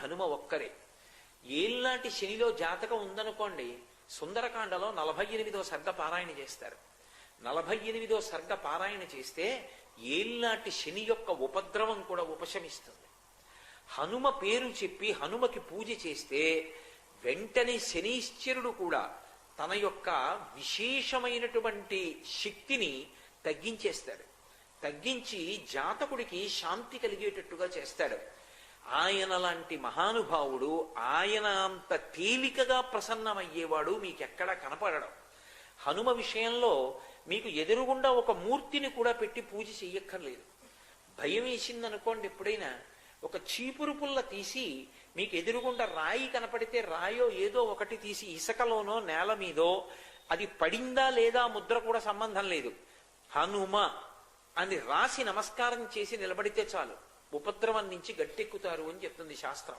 హనుమ ఒక్కరే. ఏళ్ళనాటి శనిలో జాతకం ఉందనుకోండి, సుందరకాండలో 48వ సర్గ పారాయణ చేస్తారు. 48వ సర్గ పారాయణ చేస్తే ఏళ్ళనాటి శని యొక్క ఉపద్రవం కూడా ఉపశమిస్తుంది. హనుమ పేరు చెప్పి హనుమకి పూజ చేస్తే వెంటనే శనీశ్వరుడు కూడా తన యొక్క విశేషమైనటువంటి శక్తిని తగ్గించేస్తాడు. తగ్గించి జాతకుడికి శాంతి కలిగేటట్టుగా చేస్తాడు. ఆయన లాంటి మహానుభావుడు, ఆయన అంత తేలికగా ప్రసన్నమయ్యేవాడు మీకెక్కడా కనపడడం. హనుమ విషయంలో మీకు ఎదురుగుండా ఒక మూర్తిని కూడా పెట్టి పూజ చెయ్యక్కర్లేదు. భయం వేసిందనుకోండి, ఎప్పుడైనా ఒక చీపురు పుల్ల తీసి మీకు ఎదురుగుండా రాయి కనపడితే రాయో ఏదో ఒకటి తీసి ఇసుకలోనో నేల మీదో అది పడిందా లేదా ముద్ర కూడా సంబంధం లేదు, హనుమ అని రాసి నమస్కారం చేసి నిలబడితే చాలు, ఉపద్రవం నుంచి గట్టెక్కుతారు అని చెప్తుంది శాస్త్రం.